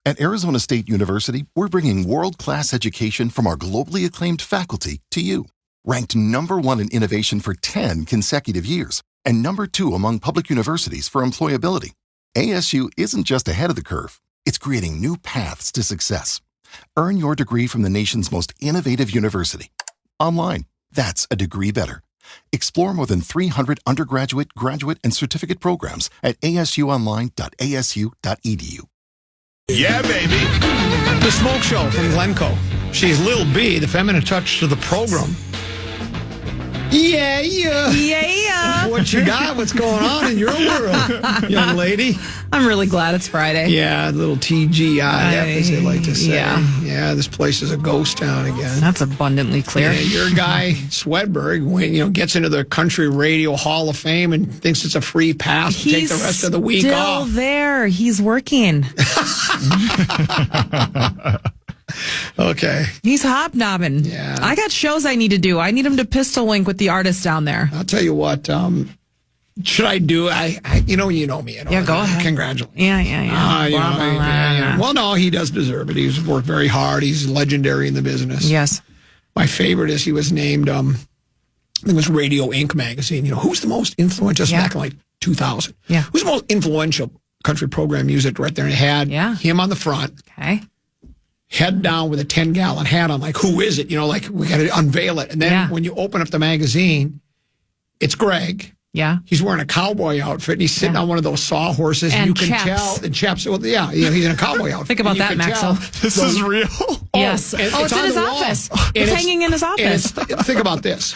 At Arizona State University, we're bringing world-class education from our globally acclaimed faculty to you. Ranked #1 in innovation for 10 consecutive years and #2 among public universities for employability. ASU isn't just ahead of the curve, it's creating new paths to success. Earn your degree from the nation's most innovative university. Online, that's a degree better. Explore more than 300 undergraduate, graduate, and certificate programs at asuonline.asu.edu. Yeah, baby. The Smoke Show from Glencoe. She's Lil B, the feminine touch to the program. Yeah. Yeah. What you got? What's going on in your world, young lady? I'm really glad it's Friday. Yeah, a little TGI, as they like to say. Yeah. This place is a ghost town again. That's abundantly clear. Yeah, your guy, Swedberg, gets into the Country Radio Hall of Fame and thinks it's a free pass to take the rest of the week off. He's still there. He's working. Okay. He's hobnobbing. Yeah. I got shows I need to do. I need him to pistol link with the artists down there. I'll tell you what, should I do? You know me. Yeah, go ahead. Congratulations. Yeah. Blah, blah, blah. Well, no, he does deserve it. He's worked very hard. He's legendary in the business. Yes. My favorite is he was named, I think it was Radio Inc. magazine. Who's the most influential? Back in like 2000. Yeah. Who's the most influential country program music director? And it had him on the front. Okay. Head down with a 10-gallon hat on, like, who is it? Like, we got to unveil it. And then when you open up the magazine, it's Greg. Yeah. He's wearing a cowboy outfit, and he's sitting on one of those sawhorses. And you can tell. And chaps. Well, he's in a cowboy outfit. Think about that, Maxwell. This is real. Yes. It's in his office. It's hanging in his office. Think about this.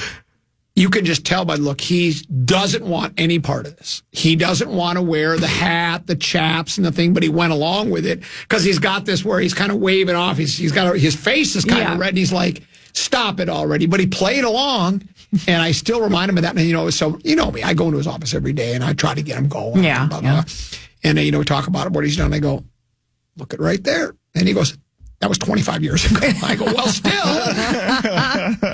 You can just tell by the look, he doesn't want any part of this. He doesn't want to wear the hat, the chaps, and the thing, but he went along with it because he's got this where he's kind of waving off. He's got his face is kind of red, and he's like, "Stop it already!" But he played along, and I still remind him of that. And so me, I go into his office every day, and I try to get him going. Yeah, blah, blah. And we talk about what he's done. I go, "Look at right there," and he goes, "That was 25 years ago." I go, "Well, still,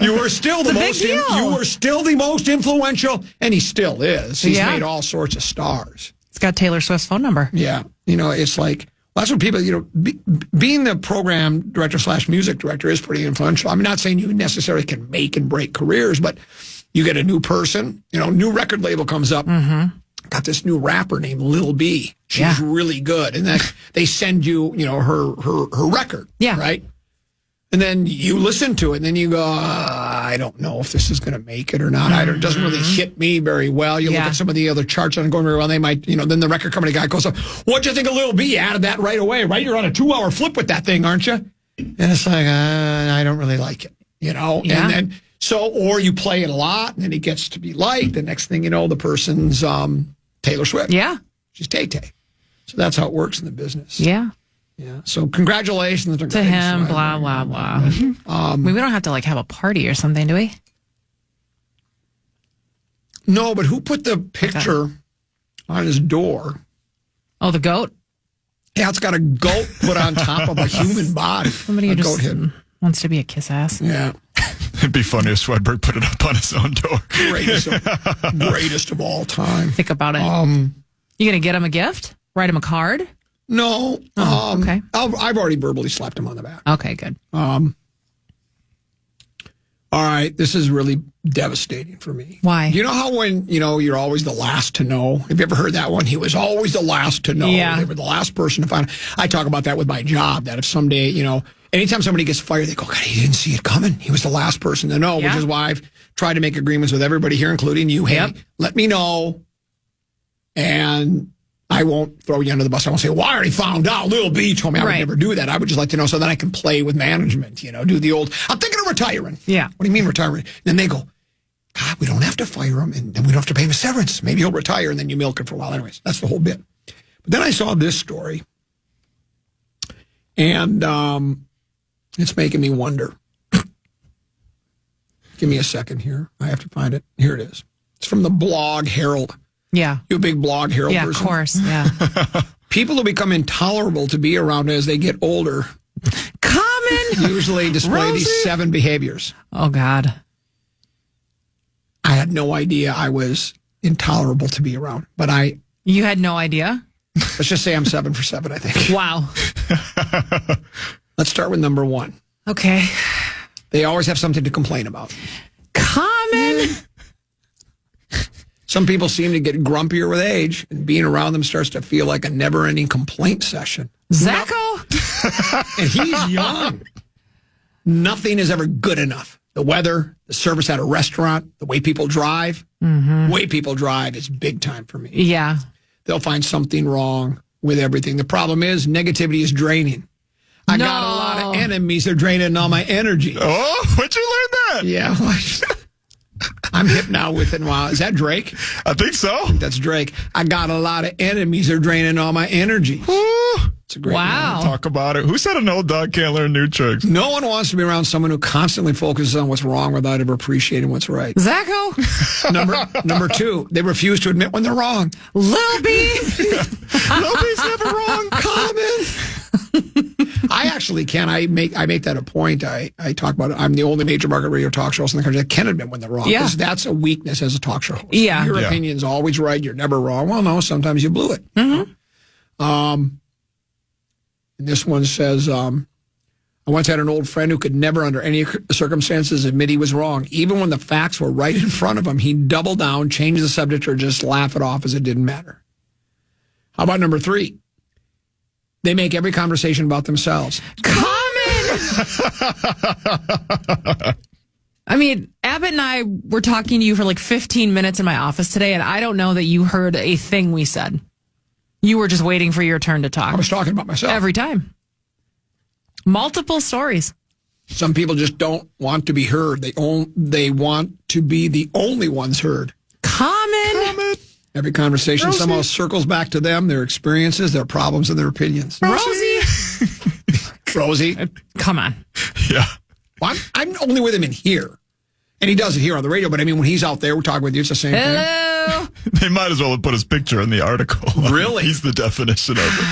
you were still the most. You were still the most influential, and he still is. He's made all sorts of stars. He's got Taylor Swift's phone number. Yeah, it's like that's what people. Being the program director / music director is pretty influential. I'm not saying you necessarily can make and break careers, but you get a new person. New record label comes up. Mm-hmm. Got this new rapper named Lil B. She's really good. And then they send you, her record. Yeah. Right? And then you listen to it, and then you go, I don't know if this is going to make it or not. It doesn't really hit me very well. You look at some of the other charts that aren't going very well, and they might, then the record company guy goes up, "What'd you think of Lil B? You added that right away, right? You're on a 2-hour flip with that thing, aren't you?" And it's like, I don't really like it, Yeah. And then, or you play it a lot, and then it gets to be liked. The next thing you know, the person's Taylor Swift. Yeah. She's Tay-Tay. So that's how it works in the business. Yeah. Yeah. So congratulations to him, blah, blah, blah. We don't have to have a party or something, do we? No, but who put the picture on his door? Oh, the goat? Yeah, it's got a goat put on top of a human body. Somebody who just wants to be a kiss ass. Yeah. It'd be funny if Swedberg put it up on his own door. Greatest of all time. Think about it. You going to get him a gift? Write him a card? No. Okay. I've already verbally slapped him on the back. Okay, good. All right. This is really devastating for me. Why? You know how when, you're always the last to know? Have you ever heard that one? He was always the last to know. Yeah. They were the last person to find. I talk about that with my job, that if someday, anytime somebody gets fired, they go, "God, he didn't see it coming. He was the last person to know," which is why I've tried to make agreements with everybody here, including you. Hey, let me know. And I won't throw you under the bus. I won't say, "Well, I already found out. Lil B told me." I would never do that. I would just like to know so that I can play with management, do the old, "I'm thinking of retiring." Yeah. What do you mean retiring? And then they go, "God, we don't have to fire him, and then we don't have to pay him a severance. Maybe he'll retire," and then you milk him for a while. Anyways, that's the whole bit. But then I saw this story, and it's making me wonder. Give me a second here. I have to find it. Here it is. It's from the Blog Herald. Yeah. You a big Blog Herald person? Yeah, of course. Yeah. People who become intolerable to be around as they get older usually display these 7 behaviors. Oh, God. I had no idea I was intolerable to be around, but You had no idea? Let's just say I'm 7 for 7, I think. Wow. start with number 1. Okay. They always have something to complain about. Common. Some people seem to get grumpier with age, and being around them starts to feel like a never-ending complaint session. Zacko? And he's young. Nothing is ever good enough. The weather, the service at a restaurant, the way people drive. The way people drive is big time for me. Yeah. They'll find something wrong with everything. The problem is negativity is draining. I got a lot of enemies. They're draining all my energy. Oh, where'd you learn that? Yeah. I'm hip now with it. Wow. Is that Drake? I think so. That's Drake. I got a lot of enemies. They're draining all my energy. It's a great Wow. line. Talk about it. Who said an old dog can't learn new tricks? No one wants to be around someone who constantly focuses on what's wrong without ever appreciating what's right. Zacko? Number 2, they refuse to admit when they're wrong. Lil B? Nobody's never wrong. Common. I actually can. I make that a point. I talk about it. I'm the only major market radio talk show host in the country that can admit when they're wrong. Yeah. Because that's a weakness as a talk show host. Yeah. Your Yeah. opinion's always right. You're never wrong. Well, no, sometimes you blew it. And this one says, I once had an old friend who could never, under any circumstances, admit he was wrong. Even when the facts were right in front of him, he'd double down, change the subject, or just laugh it off as it didn't matter. How about number 3? They make every conversation about themselves. Common. I mean, Abbott and I were talking to you for like 15 minutes in my office today, and I don't know that you heard a thing we said. You were just waiting for your turn to talk. I was talking about myself. Every time. Multiple stories. Some people just don't want to be heard. They want to be the only ones heard. Common. Every conversation somehow circles back to them, their experiences, their problems, and their opinions. Rosie. Come on. Yeah. Well, I'm only with him in here. And he does it here on the radio, but I mean, when he's out there, we're talking with you, it's the same thing. Hello. They might as well have put his picture in the article. Really? He's the definition of it.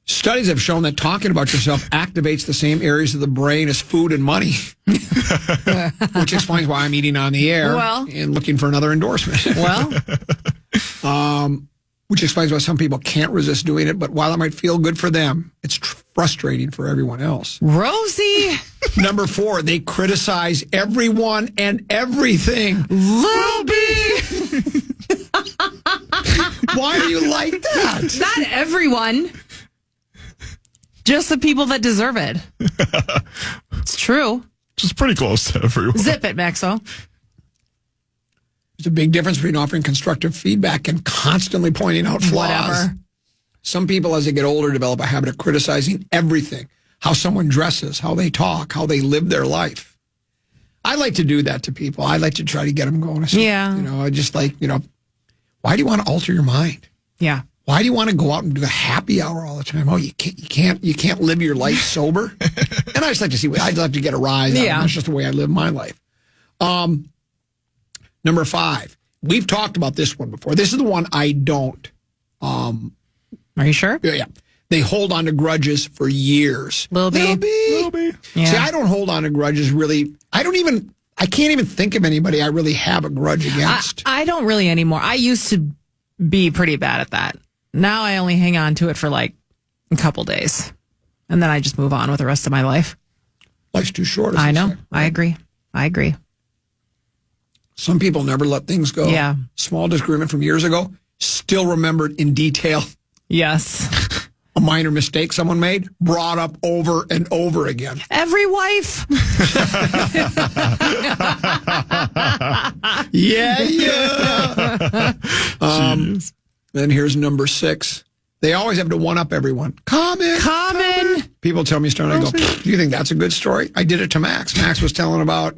Studies have shown that talking about yourself activates the same areas of the brain as food and money, which explains why I'm eating on the air and looking for another endorsement. Which explains why some people can't resist doing it, but while it might feel good for them, it's frustrating for everyone else. Rosie. Number 4, they criticize everyone and everything. Lil B. Why do you like that? Not everyone. Just the people that deserve it. It's true. Just pretty close to everyone. Zip it, Maxo. There's a big difference between offering constructive feedback and constantly pointing out flaws. Whatever. Some people, as they get older, develop a habit of criticizing everything. How someone dresses, how they talk, how they live their life. I like to do that to people. I like to try to get them going. I just like, why do you want to alter your mind? Yeah. Why do you want to go out and do a happy hour all the time? Oh, you can't live your life sober. And I just like to see. I'd like to get a rise. Yeah, that's just the way I live my life. Number 5, we've talked about this one before. This is the one I don't. Are you sure? Yeah. They hold on to grudges for years. Lil B. Yeah. See, I don't hold on to grudges really. I can't even think of anybody I really have a grudge against. I don't really anymore. I used to be pretty bad at that. Now I only hang on to it for like a couple days. And then I just move on with the rest of my life. Life's too short. I know. I agree. Some people never let things go. Yeah. Small disagreement from years ago, still remembered in detail. Yes. A minor mistake someone made, brought up over and over again. Every wife. Yeah. Then here's number 6. They always have to one-up everyone. Common. People tell me a story, and I go, do you think that's a good story? I did it to Max. Max was telling about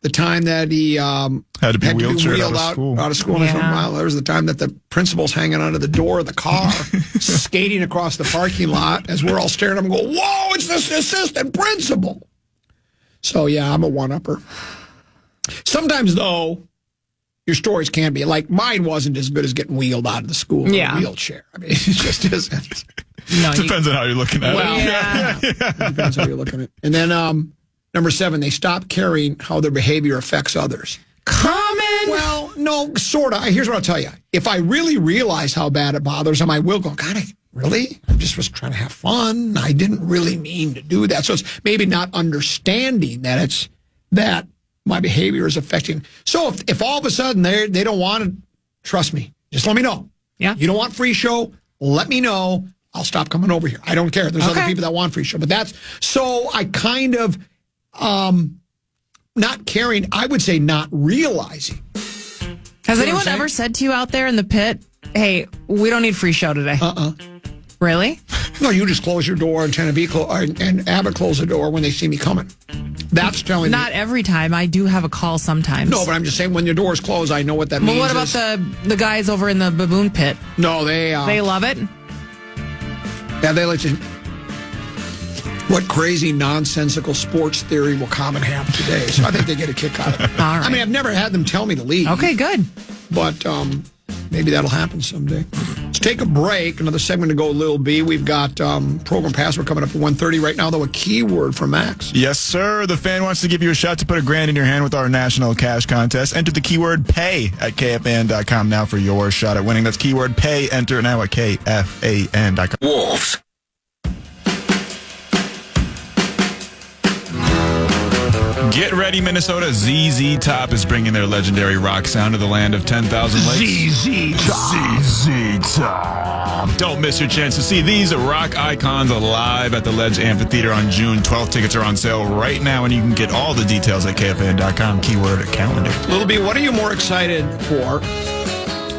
the time that he had to be wheelchaired wheeled out of school. And I thought, wow, there was the time that the principal's hanging onto the door of the car, skating across the parking lot as we're all staring at him and go, whoa, it's this assistant principal. So, yeah, I'm a one-upper. Sometimes, though, your stories can be like mine wasn't as good as getting wheeled out of the school in a wheelchair. I mean, it just isn't. No, depends on how you're looking at it. Depends how you're looking at it. And then number 7, they stop caring how their behavior affects others. Common. Well, no, sort of. Here's what I'll tell you. If I really realize how bad it bothers them, I will go, God, really? I just was trying to have fun. I didn't really mean to do that. So it's maybe not understanding that my behavior is affecting. So if all of a sudden they don't want to, trust me, just let me know. Yeah. You don't want free show, let me know. I'll stop coming over here. I don't care. There's other people that want free show. But that's, so I kind of, not caring, I would say not realizing. Has anyone ever said to you out there in the pit, hey, we don't need free show today? Really? No, you just close your door and and Abbott close the door when they see me coming. That's telling me. Not every time. I do have a call sometimes. No, but I'm just saying when your doors close, I know what that means. Well, what about the guys over in the baboon pit? No, they love it? Yeah, they let you. What crazy nonsensical sports theory will Common have today? So I think they get a kick out of it. All right. I mean, I've never had them tell me to leave. Okay, good. But maybe that'll happen someday. Let's take a break. Another segment to go, Lil B. We've got program password coming up at 1:30 right now, though, a keyword for Max. Yes, sir. The fan wants to give you a shot to put $1,000 in your hand with our national cash contest. Enter the keyword PAY at KFAN.com now for your shot at winning. That's keyword PAY. Enter now at KFAN.com. Wolves. Get ready, Minnesota. ZZ Top is bringing their legendary rock sound to the land of 10,000 lakes. ZZ Top. ZZ Top. Don't miss your chance to see these rock icons live at the Ledge Amphitheater on June 12th. Tickets are on sale right now, and you can get all the details at KFAN.com. Keyword calendar. Lil B, what are you more excited for?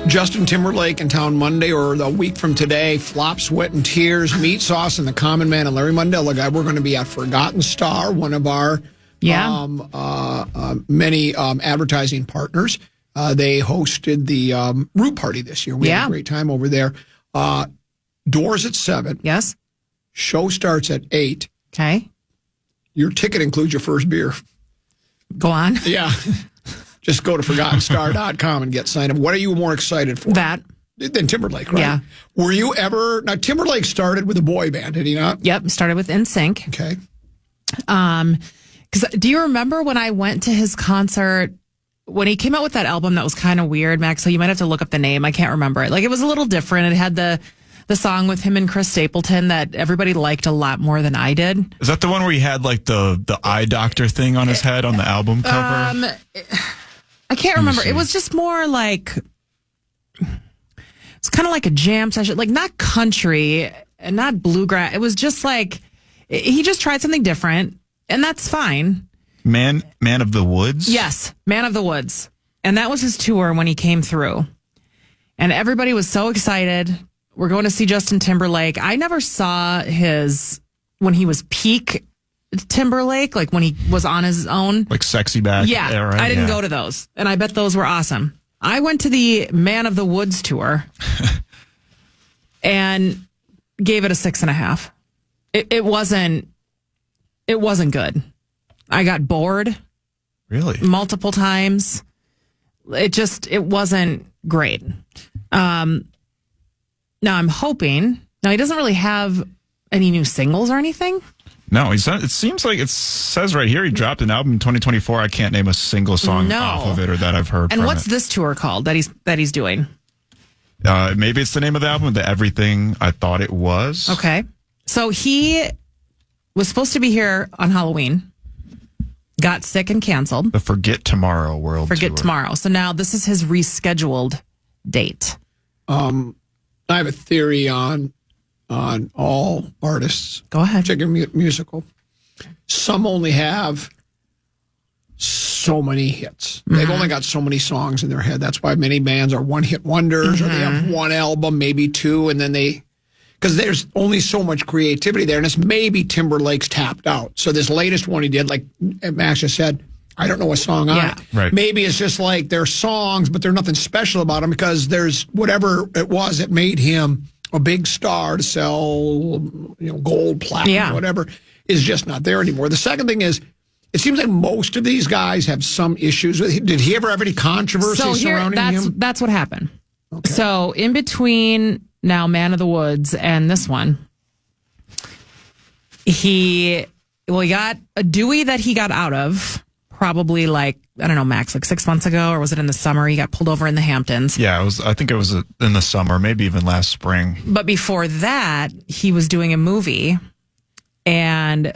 Justin Timberlake in town Monday, or the week from today, Flop, Sweat, and Tears, Meat Sauce, and the Common Man and Larry Mundella guy. We're going to be at Forgotten Star, one of our many advertising partners. They hosted the Root Party this year. We had a great time over there. Doors at 7. Yes. Show starts at 8. Okay. Your ticket includes your first beer. Go on. Yeah. Just go to ForgottenStar.com and get signed up. What are you more excited for? That. Than Timberlake, right? Yeah. Were you ever... Now, Timberlake started with a boy band, did he not? Yep. Started with NSYNC. Okay. Because do you remember when I went to his concert, when he came out with that album that was kind of weird, Max? So you might have to look up the name. I can't remember it. Like, it was a little different. It had the song with him and Chris Stapleton that everybody liked a lot more than I did. Is that the one where he had like the eye doctor thing on his head on the album cover? I can't remember. It was just more like, it's kind of like a jam session, like not country and not bluegrass. It was just like, he just tried something different, and that's fine. Man of the Woods? Yes, Man of the Woods. And that was his tour when he came through. And everybody was so excited. We're going to see Justin Timberlake. I never saw when he was peak Timberlake, like when he was on his own. Like Sexy Back era. I didn't go to those. And I bet those were awesome. I went to the Man of the Woods tour and gave it a 6.5. It wasn't good. I got bored. Really? Multiple times. It wasn't great. Now I'm hoping. Now he doesn't really have any new singles or anything. No, it seems like it says right here he dropped an album in 2024. I can't name a single song off of it or that I've heard. And what's this tour called that he's doing? Maybe it's the name of the album, The Everything I Thought It Was. Okay. So he was supposed to be here on Halloween, got sick and canceled. The Forget Tomorrow World Forget Tour. Tomorrow. So now this is his rescheduled date. I have a theory on all artists. Go ahead. Check your musical. Some only have so many hits. Mm-hmm. They've only got so many songs in their head. That's why many bands are one-hit wonders, or they have one album, maybe two, and then because there's only so much creativity there, and it's maybe Timberlake's tapped out. So this latest one he did, like Max just said, I don't know a song on it. Right. Maybe it's just like they're songs, but there's nothing special about them because there's whatever it was that made him a big star to sell, gold, platinum, whatever, is just not there anymore. The second thing is, it seems like most of these guys have some issues with him. Did he ever have any controversy surrounding him? That's what happened. Okay. So in between now Man of the Woods and this one, he got a Dewey that he got out of probably like I don't know, Max, like 6 months ago, or was it in the summer? He got pulled over in the Hamptons. Yeah, I think it was in the summer, maybe even last spring. But before that, he was doing a movie, and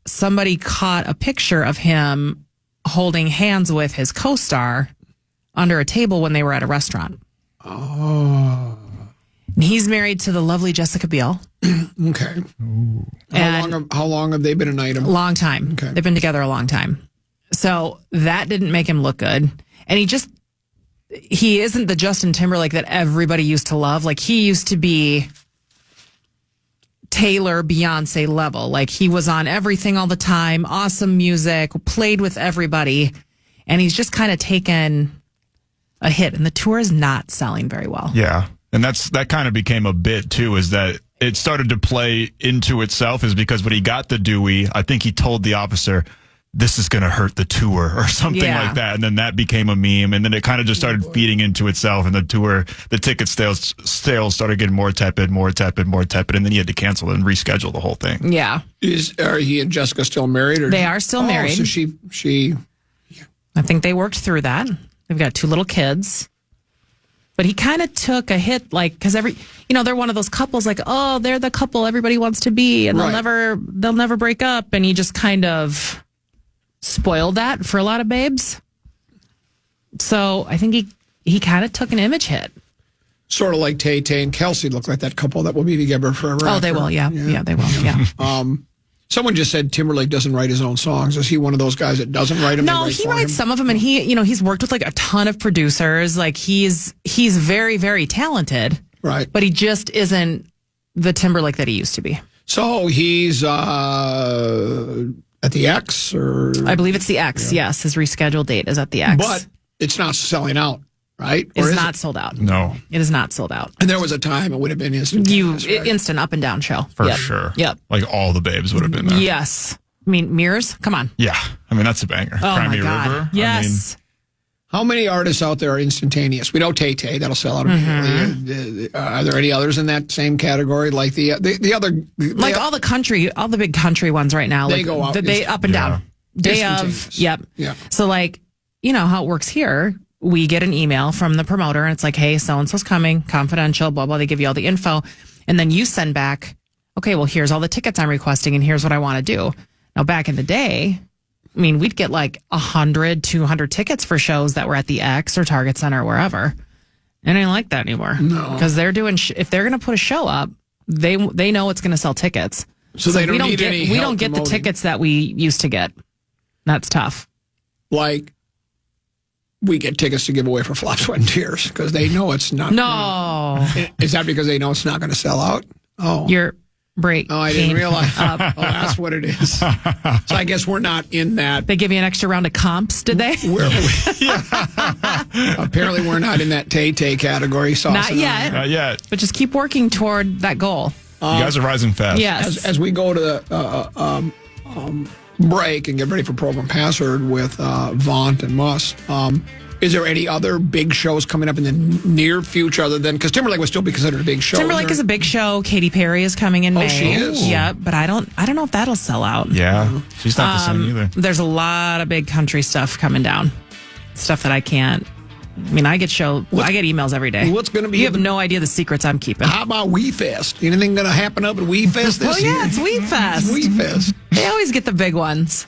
somebody caught a picture of him holding hands with his co-star under a table when they were at a restaurant. Oh. And he's married to the lovely Jessica Biel. Okay. How long have they been an item? A long time. Okay. They've been together a long time. So that didn't make him look good. And he isn't the Justin Timberlake that everybody used to love. Like, he used to be Taylor, Beyonce level. Like, he was on everything all the time, awesome music, played with everybody. And he's just kind of taken a hit. And the tour is not selling very well. Yeah. And that kind of became a bit, too, is that it started to play into itself, is because when he got the Dewey, I think he told the officer, this is going to hurt the tour or something like that. And then that became a meme. And then it kind of just started feeding into itself. And the ticket sales started getting more tepid. And then he had to cancel and reschedule the whole thing. Yeah. Are he and Jessica still married? Or they are still married. So she. I think they worked through that. They've got 2 little kids. But he kind of took a hit, like, because they're one of those couples, like, oh, they're the couple everybody wants to be, and they'll never break up. And he just kind of spoiled that for a lot of babes. So I think he kind of took an image hit. Sort of like Tay and Kelsey look like that couple that will be together forever. Oh, they will, yeah, they will, yeah. Someone just said Timberlake doesn't write his own songs. Is he one of those guys that doesn't write them? No, he writes some of them, and he's worked with like a ton of producers. Like, he's very, very talented. Right. But he just isn't the Timberlake that he used to be. So he's at the X, or I believe it's the X. Yeah. Yes, his rescheduled date is at the X. But it's not selling out, right? It's not sold out. No, it is not sold out. And there was a time it would have been instant. Instant up and down show for sure. Yep. Like, all the babes would have been there. Yes. I mean, Mirrors. Come on. Yeah. I mean, that's a banger. Oh, Cry my Me God. River. Yes. How many artists out there are instantaneous? We know Tay that'll sell out immediately. Are there any others in that same category? Like the other, like all the big country ones right now. They go up. They up and down. Day of. Yep. Yeah. So, like, you know how it works here. We get an email from the promoter, and it's like, hey, so-and-so's coming, confidential, blah, blah. They give you all the info. And then you send back, okay, well, here's all the tickets I'm requesting, and here's what I want to do. Now, back in the day, I mean, we'd get like 100, 200 tickets for shows that were at the X or Target Center or wherever. And I ain't like that anymore. No. Because they're doing, if they're going to put a show up, they know it's going to sell tickets. So they don't need any help we don't get the tickets that we used to get. That's tough. Like, we get tickets to give away for Flop, Sweat, and Tears because they know it's not. No. Is that because they know it's not going to sell out? Oh. You're break. Oh, I didn't realize. Oh, that's what it is. So I guess we're not in that. They give you an extra round of comps, did they? Apparently, we're not in that Tay category. Not yet. Not yet. But just keep working toward that goal. You guys are rising fast. Yes. As we go to the break and get ready for Program Password with Vaunt and Muss. Is there any other big shows coming up in the near future other than, because Timberlake would still be considered a big show? Timberlake is a big show. Katy Perry is coming in May. Oh, she is? Yeah, but I don't know if that'll sell out. Yeah, she's not the same either. There's a lot of big country stuff coming down. Stuff that I can't. I mean, I get emails every day. What's going to be? You have no idea the secrets I'm keeping. How about Wee Fest? Anything going to happen up at Wee Fest this year? Oh, yeah, it's Wee Fest. Wee Fest. They always get the big ones.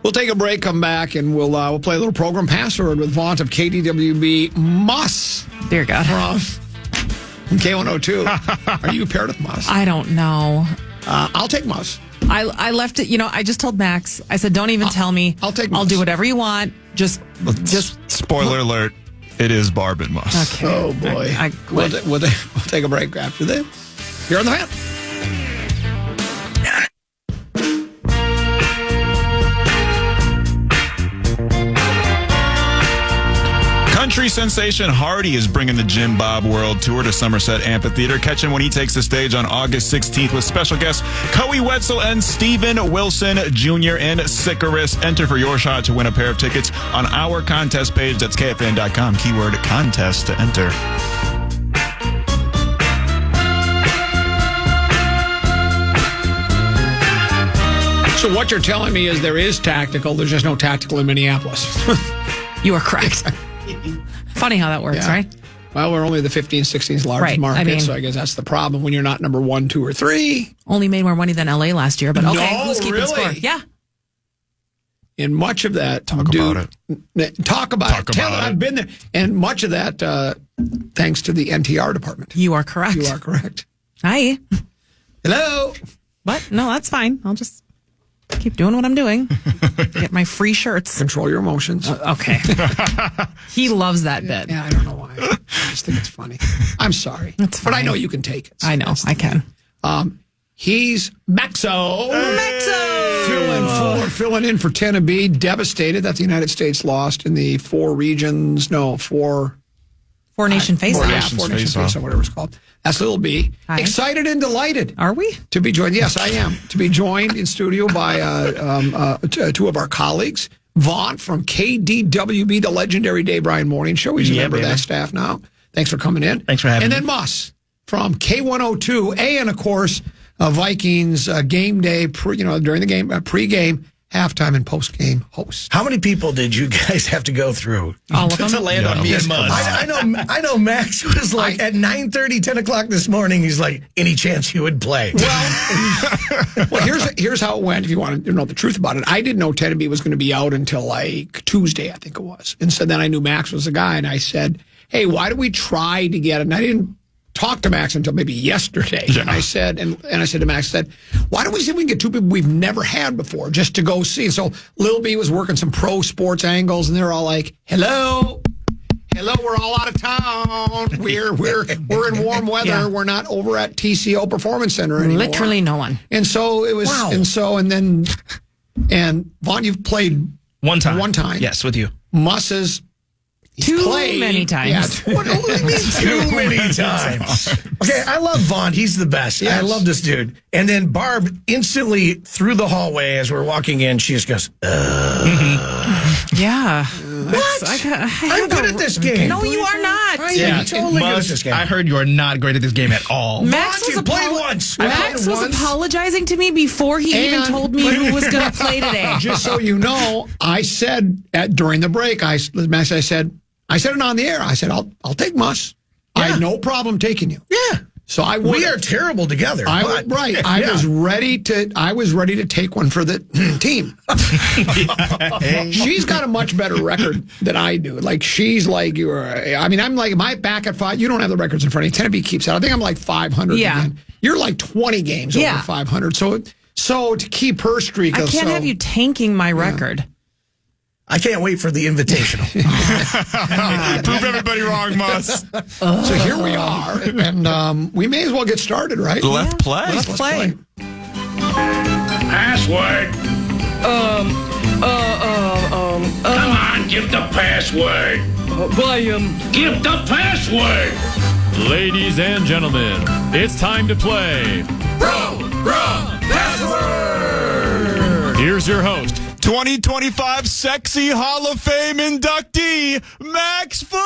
We'll take a break, come back, and we'll play a little Program Password with Vaunt of KDWB Muss. Dear God. From K102. Are you paired with Muss? I don't know. I'll take Muss. I left it, I just told Max, I said, don't even tell me. I'll take I'll Muss. do whatever you want. Just. Spoiler alert, it is Barb and Muss. Okay. Oh, boy. We'll take a break after this. You're on the Fan. Country sensation Hardy is bringing the Jim Bob World Tour to Somerset Amphitheater. Catch him when he takes the stage on August 16th with special guests Coey Wetzel and Steven Wilson Jr. in Sicarus. Enter for your shot to win a pair of tickets on our contest page. That's KFAN.com. Keyword contest to enter. So what you're telling me is there is tactical. There's just no tactical in Minneapolis. You are correct. Funny how that works, right? Well, we're only the 15th, 16th largest market, so I guess that's the problem when you're not number 1, 2, or 3. Only made more money than LA last year, but okay, who's keeping score? Yeah. And much of that... Talk about it. Talk about it. I've been there. And much of that, thanks to the NTR department. You are correct. You are correct. Hi. Hello. What? No, that's fine. I'll just keep doing what I'm doing. Get my free shirts. Control your emotions. Okay. He loves that bit. Yeah, I don't know why. I just think it's funny. I'm sorry. It's fine. But I know you can take it. I know. I can. He's Maxo. Filling in for Tennessee. Devastated that the United States lost in the Four Nation Face-Off. Four Nation Face-Off, whatever it's called. That's Lil B. Hi. Excited and delighted. Are we? To be joined. Yes, I am. To be joined in studio by two of our colleagues. Vaughn from KDWB, the legendary Dave Bryan Morning Show. He's a member of that staff now. Thanks for coming in. Thanks for having me. And then Muss from K102, and of course, Vikings game day, during the game, pre-game, halftime, and post-game host. How many people did you guys have to go through all of them to land on me and Muss? I know Max was like at 9:30, 10 o'clock this morning, he's like, any chance you would play? Well, here's how it went, if you want to know the truth about it. I didn't know Tennessee was going to be out until like Tuesday, I think it was. And so then I knew Max was the guy, and I said, hey, why don't we try to get it? And I didn't talk to Max until maybe yesterday. Yeah. And I said, and I said to Max, why don't we see if we can get two people we've never had before just to go see? So Lil B was working some pro sports angles, and they're all like, hello, we're all out of town. We're in warm weather. Yeah. We're not over at TCO Performance Center anymore. Literally no one. And so it was, and Vaughn, you've played one time. Yes, with you. Mus's. Too many times. Yeah. What do you mean too many times? Okay, I love Vaughn. He's the best. Yes. I love this dude. And then Barb instantly through the hallway as we're walking in, she just goes, Yeah. What? I'm good at this game. No, you are not. I'm totally good at this game. I heard you are not great at this game at all. Max was apologizing to me before he even told me who was going to play today. Just so you know, I said during the break, Max, I said it on the air. I said, I'll take Muss. Yeah. I had no problem taking you. Yeah. So we are terrible together. I was ready to take one for the team. She's got a much better record than I do. Like she's like I'm like my back at 5. You don't have the records in front of you. Tennessee keeps out. I think I'm like 500. Yeah. Again. You're like 20 games over 500. So to keep her streak, I can't have you tanking my record. I can't wait for the invitational. Prove everybody wrong, Muss. So here we are, and we may as well get started, right? Let's play. Password. Come on, give the password. Give the password. Ladies and gentlemen, it's time to play Progrum Password. Here's your host, 2025 Sexy Hall of Fame inductee, Max Fuller!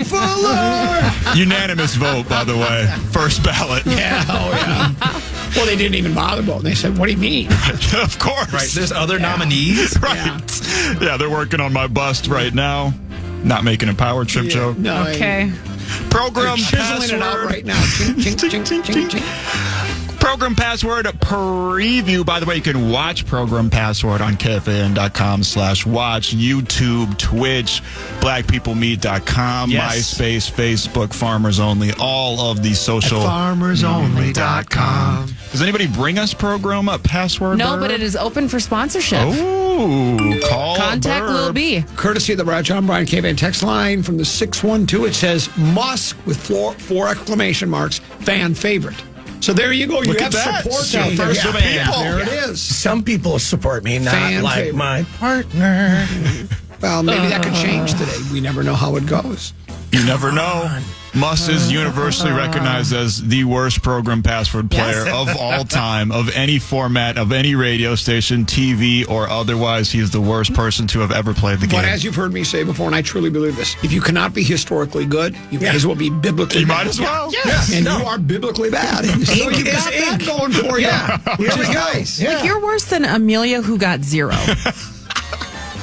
Fuller! Unanimous vote, by the way. First ballot. Yeah, Well, they didn't even bother voting. They said, what do you mean? Of course. Right, there's other nominees? Right. Yeah, they're working on my bust right now. Not making a power trip joke. No. Okay. Program chiseling it out right now. Ching, ching, ching, ching, ching, ching. Program Password preview. By the way, you can watch Program Password on KFAN.com/watch, YouTube, Twitch, BlackPeopleMeet.com, MySpace, Facebook, Farmers Only, all of the social. FarmersOnly.com. Does anybody bring us Program Password? No, but it is open for sponsorship. Oh, contact Lil B. Courtesy of the John Bryan KFAN text line from the 612. It says Musk with 4 exclamation marks, fan favorite. So there you go. You have support. First of people. There it is. Some people support me, not like favorite. my partner. Well, maybe that could change today. We never know how it goes. You never know. Muss is universally recognized as the worst program password player of all time, of any format, of any radio station, TV, or otherwise. He is the worst person to have ever played the game. But as you've heard me say before, and I truly believe this, if you cannot be historically good, you may as well be biblically bad. You might as well. Yes. And you are biblically bad. So you got that going for you. Yeah. Here we go. Nice. Yeah. Like, you're worse than Amelia, who got 0.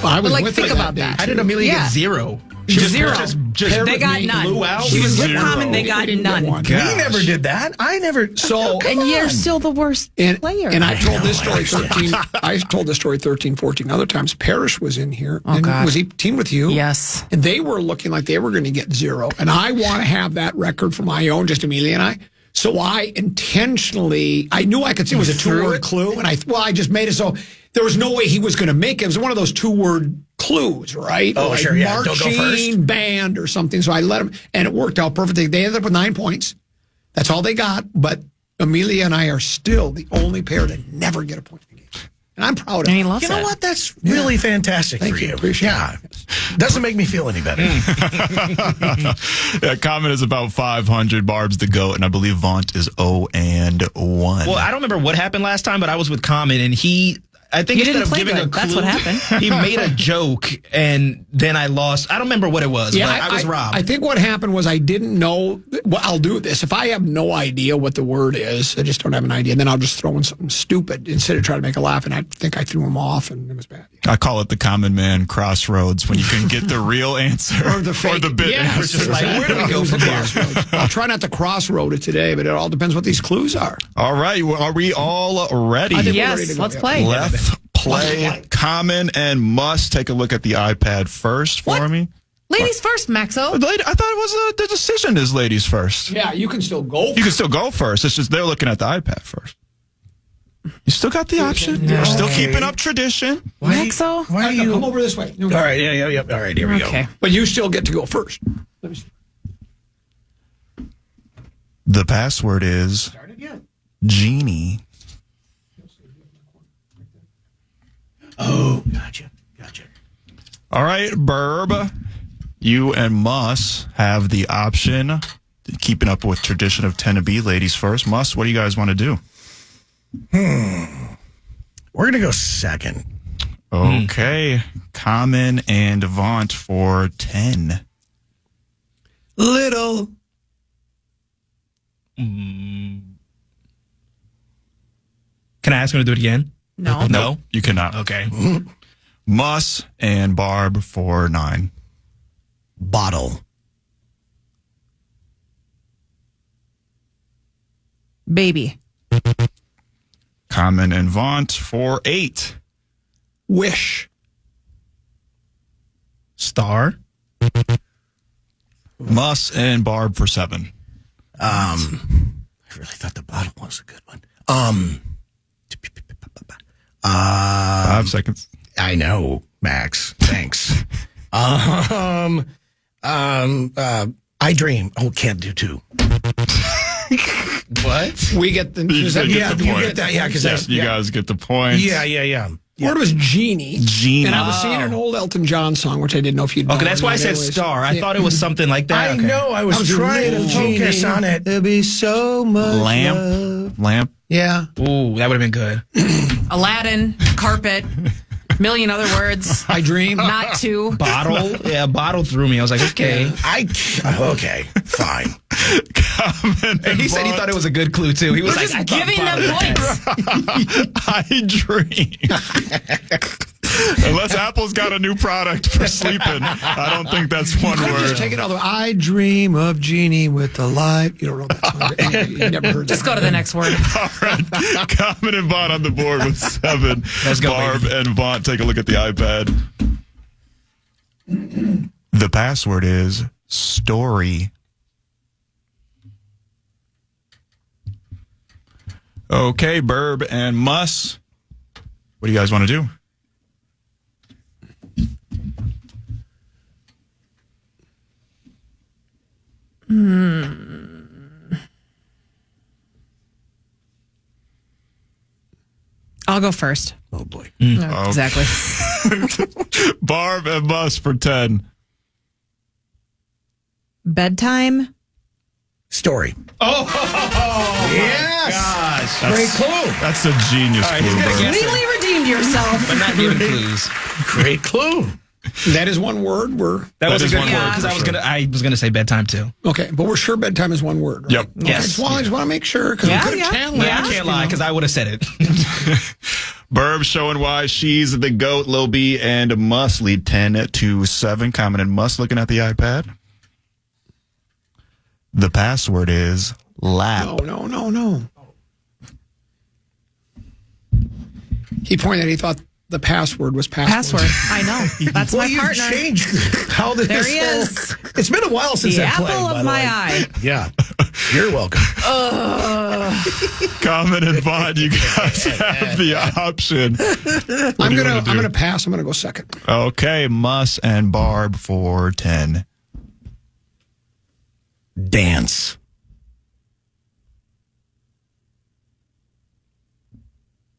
I was Like, with think her about day, that. How too. did Amelia Yeah. get 0? She was Zero. Just They got none. blew out. She was with Zero. Common, they got They didn't get none. one. We never did that. I never. So, And you're still the worst player. And I told this story 13. I told this story 13, 14 other times. Parrish was in here. Oh, and God. was he teamed with you? Yes. And they were looking like they were going to get 0. And I want to have that record for my own, just Amelia and I. So I intentionally, I knew I could see it was a 2-word clue. And I just made it so there was no way he was going to make it. It was one of those 2-word clues, right? Oh, like sure, yeah. Don't go marching first. band or something. So I let him, and it worked out perfectly. They ended up with 9 points. That's all they got. But Amelia and I are still the only pair to never get a point in the game. And I'm proud of And he it. loves You know it. what? That's really fantastic Thank for you. you. Appreciate yeah. Doesn't make me feel any better. Yeah, Common is about 500. Barb's the GOAT, and I believe Vaunt is 0-1. Well, I don't remember what happened last time, but I was with Common, and I think You instead didn't of play giving good. a clue, That's what happened. he made a joke, and then I lost. I don't remember what it was, but I was robbed. I think what happened was I didn't know. Well, I'll do this. If I have no idea what the word is, I just don't have an idea, and then I'll just throw in something stupid instead of trying to make a laugh, and I think I threw him off, and it was bad. I call it the common man crossroads when you can get the real answer Or the fake. bit Yeah, answer. just like, where do we go from here? I'll try not to crossroad it today, but it all depends what these clues are. All right, well, are we all ready? I think we're ready Yes, to go, let's yeah. play. Let's play. Common and Must take a look at the iPad first for What? me. Ladies first, Maxo. I thought it was the decision is ladies first. Yeah, you can still go. You can still go first. It's just they're looking at the iPad first. You still got the option. You're still keeping up tradition. Maxo? Why are you? Come over this way. All right. Yeah. All right. Here we go. Okay. But you still get to go first. Let me see. The password is Genie. Oh, gotcha. All right, Burb. You and Mus have the option. Keeping up with tradition of 10 to be ladies first. Mus, what do you guys want to do? We're gonna go second. Okay. Common and Vaunt for 10. Little. Can I ask him to do it again? No. No? You cannot. Okay. Mus and Barb for 9. Bottle. Baby. Common and Vaunt for 8. Wish. Star. Mus and Barb for 7. I really thought the bottle was a good one. 5 seconds. I know, Max. Thanks. I dream. Oh, can't do 2. What? We get the. You Does that, get yeah, the you point. get that. Yeah, because Yes, you guys get the points. Yeah. Word was Genie. Genie. And I was singing an old Elton John song, which I didn't know if you'd know. Okay, that's why I or not said anyways. star. I Yeah. thought it was something like that. I Okay. know. I was trying to focus on it. There'll be so much Lamp. Yeah. Ooh, that would have been good. Aladdin. Carpet. Million other words. I dream. Not 2. Bottle. Yeah, bottle threw me. I was like, okay. Okay, fine. Common And he said he thought it was a good clue too. He was We're like, just I thought giving bottle. them points. I dream. Unless Apple's got a new product for sleeping, I don't think that's one Just word. take it all the way. I dream of Genie with the light. You don't know that song. Anyway, you never heard Just that. go to the next word. All right. Common and Vaunt on the board with 7. Let's go, Barb baby. and Vaunt take a look at the iPad. The password is story. Okay, Burb and Mus. What do you guys want to do? I'll go first. Oh boy. Exactly. Barb and Mus for 10. Bedtime. Story. Oh, Yes. gosh. Great clue. That's a genius right, clue, he's gonna Bert. guess Completely redeemed yourself. But not giving clues. Great clue. That is one word. That was a is good one clue word, because for I was gonna say bedtime too. Okay, but we're sure bedtime is one word. Right? Yep. Okay, Yes. I just want to make sure because Yeah, we could have yeah. challenged. I can't lie because I would have said it. Burb showing why she's the GOAT. Lil B and Muss lead 10-7. Common and Muss looking at the iPad. The password is lap. No. He pointed out he thought the password was password. Password. I know. That's Well, my you've partner. changed how this There he whole- is. It's been a while since The I played. apple by of the my way. eye. Yeah. You're welcome. Common and Vaughn, you guys have the option. I'm gonna pass. I'm gonna go second. Okay, Muss and Barb for 10. Dance.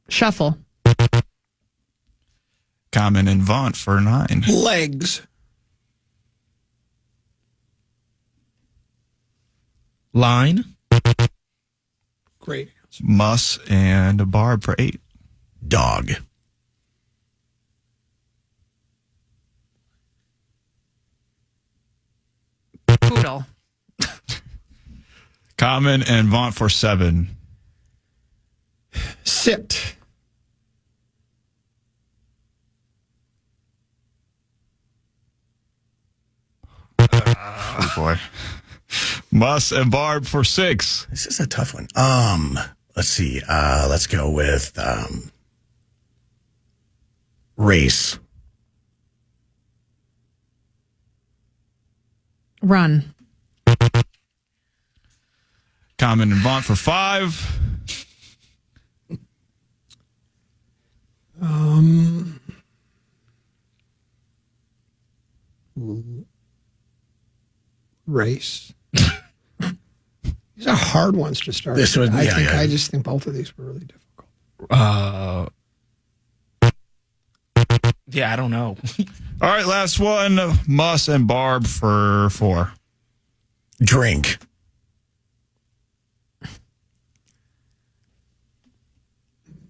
Shuffle. Common and Vaughn for 9. Legs. Line. Great. Muss and Barb for 8. Dog. Poodle. Common and Vaughn for 7. Sit. Oh boy. Muss and Barb for 6. This is a tough one. Let's see. Let's go with race. Run. Common and Vaughn for 5. Race. These are hard ones to start. This with. one, yeah. I just think both of these were really difficult. Yeah, I don't know. All right, last one. Muss and Barb for 4. Drink.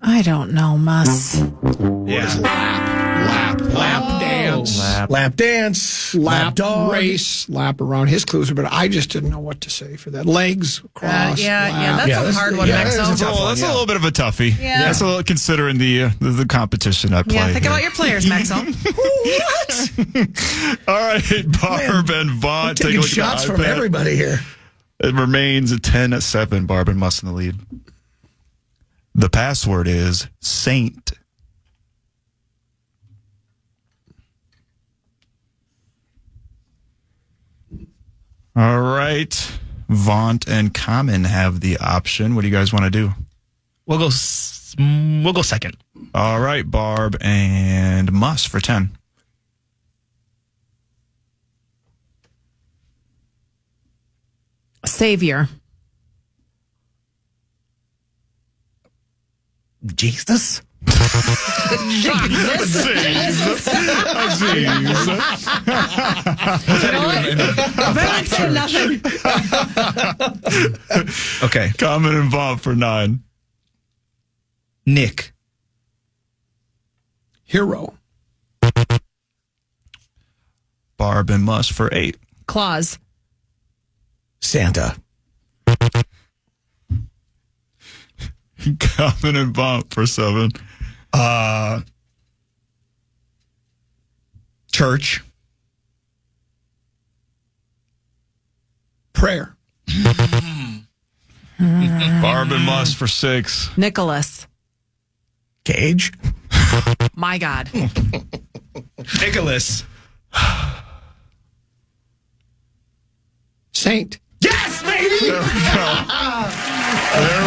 I don't know, Muss. Yeah. Lap dance. Lap dance. Lap dog. race. Lap around. His clues were, but I just didn't know what to say for that. Legs, cross. Yeah, lap. that's a hard one, that's Maxo. a tough one. That's a little bit of a toughie. Yeah. That's a little considering the competition at play. Yeah, think here. about your players, Maxo. All right, Barb and Vaughn. Take a Taking look shots at the from iPad. everybody here. It remains 10-7. Barb and Muss in the lead. The password is Saint. All right. Vaughn and Common have the option. What do you guys want to do? We'll go second. All right, Barb and Muss for 10. Savior. Jesus. Better say nothing. Okay. Common and Vaughn for 9. Nick. Hero. Barb and Muss for 8. Claus. Santa. Common and Vaughn for 7. Church. Prayer. Barb and Muss for 6. Nicholas. Cage. My God. Nicholas. Saint. Yes, baby. There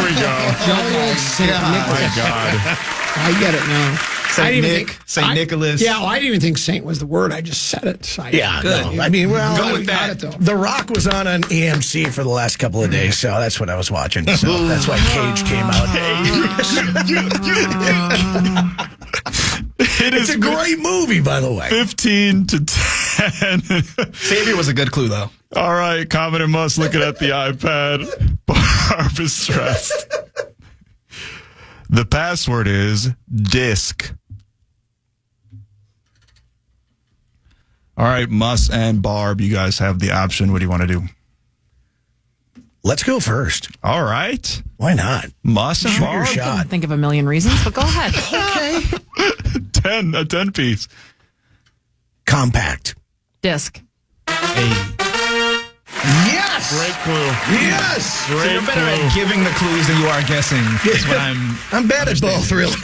we go. Jolly old Saint Nicholas. My God. I get it now. I Saint didn't Nick. think- Saint Nicholas. Yeah, well, I didn't even think Saint was the word. I just said it. So Yeah, Good. no. I mean, well, Go with got that. it, though. The Rock was on EMC for the last couple of days, so that's what I was watching. So that's why Cage came out. It It's is a great movie, by the way. 15-10. Savior was a good clue, though. All right, Common and Must looking at the iPad. Barb is stressed. The password is disc. All right, Must and Barb, you guys have the option. What do you want to do? Let's go first. All right. Why not? Must and Shoot your Barb. shot. Think of a million reasons, but go ahead. Okay. 10, a 10 piece. Compact. Disc. Yes. Great clue. Yes. So you're better at giving the clues than you are guessing. Is what I'm bad at both, really. At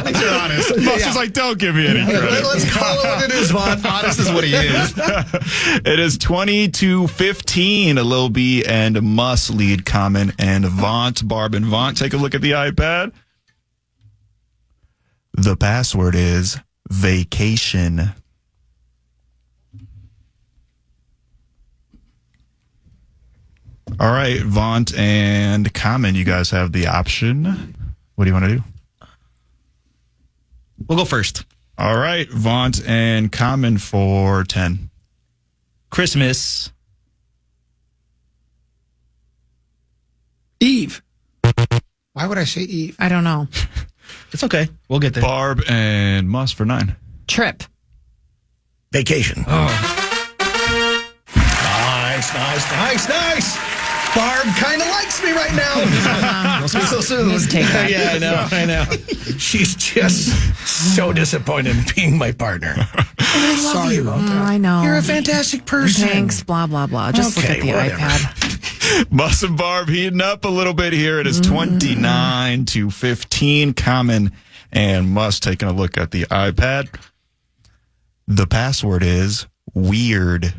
least you're honest. Must is like, don't give me any credit. Let's call it what it is, Vaughn. Honest is what he is. It is 20-15. Lil B and Must lead Common and Vaunt. Barb and Vaunt, take a look at the iPad. The password is vacation. All right, Vaunt and Common, you guys have the option. What do you want to do? We'll go first. All right, Vaunt and Common for 10. Christmas. Eve. Why would I say Eve? I don't know. It's okay. We'll get there. Barb and Must for 9. Trip. Vacation. Oh. Nice. Barb kind of likes me right now. Don't speak so soon. Take that. Yeah, I know. She's just so disappointed in being my partner. Sorry about that. I know. You're a fantastic person. Thanks, blah, blah, blah. Just look Okay, at the whatever. iPad. Must and Barb heating up a little bit here. It is 29-15. Common and Must taking a look at the iPad. The password is weird.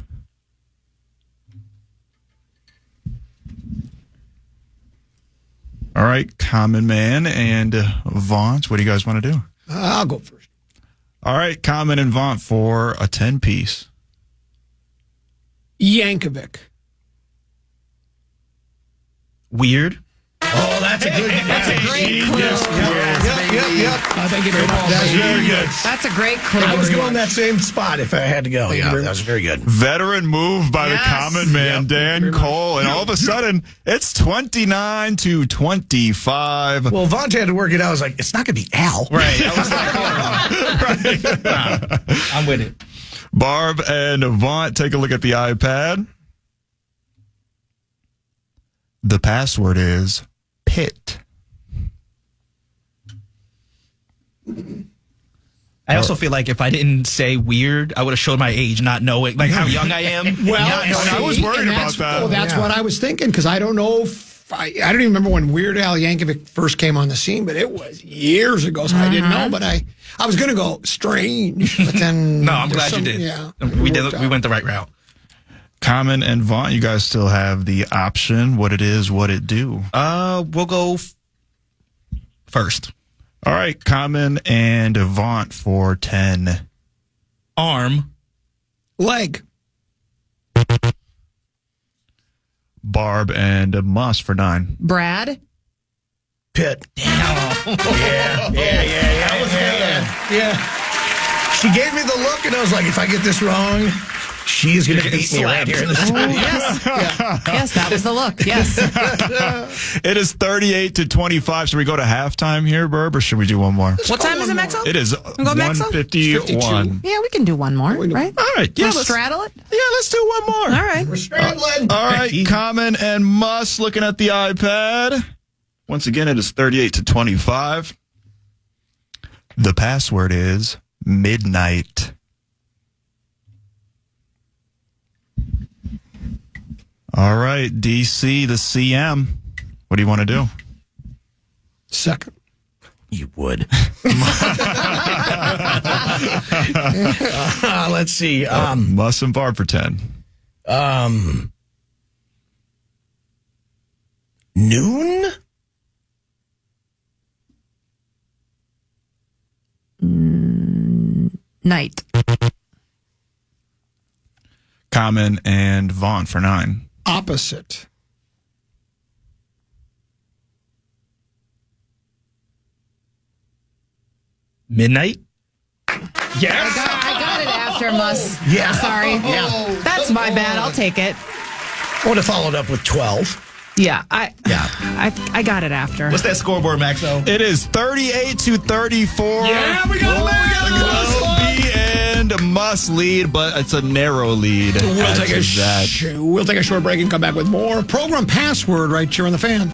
All right, Common Man and Vaunt, what do you guys want to do? I'll go first. All right, Common and Vaunt for a 10 piece. Yankovic. Weird. Oh, that's a good. That's a great clue. Yep. Thank you very much. That's very good. That's a great clue. I was going that same spot if I had to go. Yeah, that was very good. Veteran move by the Yes. Common Man, Dan Cole, and all of a sudden, it's 29-25. Well, Vontae had to work it out. I was like, it's not going to be Al. Right. I was like, I'm with it. Barb and Vaunt, take a look at the iPad. The password is pit. I also feel like if I didn't say weird, I would have showed my age, not knowing like how young I am. I was worried about that. Well, that's what I was thinking, because I don't know if I don't even remember when Weird Al Yankovic first came on the scene, but it was years ago, so I didn't know. But I was going to go strange, but then No, I'm glad you did. Yeah, We went the right route. Common and Vaunt, you guys still have the option. What it is, what it do. We'll go first. All right, Common and Vaunt for 10. Arm. leg. Barb and Must for 9. Brad. Pitt. Damn. Yeah. She gave me the look, and I was like, if I get this wrong, she's going to beat me right here in the studio. Yes. Yes, that was the look. Yes. It is 38-25. Should we go to halftime here, Barb, or should we do one more? What time is it, Maxwell? It is go Maxwell? 1:51. Yeah, we can do one more, right? All right, yeah, We'll let's straddle it. Yeah, let's do one more. All right. We're scrambling. All right, Common and Must looking at the iPad. Once again, it is 38-25. The password is midnight. All right, DC, the CM. What do you want to do? Second. You would. Let's see. Must and Barb for 10. Noon? Night. Common and Vaughn for 9. Opposite. Midnight. I got it, F. after Muss. Yeah. Sorry. Yeah. That's my bad. I'll take it. I would have followed up with 12. Yeah. I got it after. What's that scoreboard, Maxo? It is 38-34. Yeah, we got Lil B and Muss lead, but it's a narrow lead. We'll take a short break and come back with more Program Password right here on the Fan.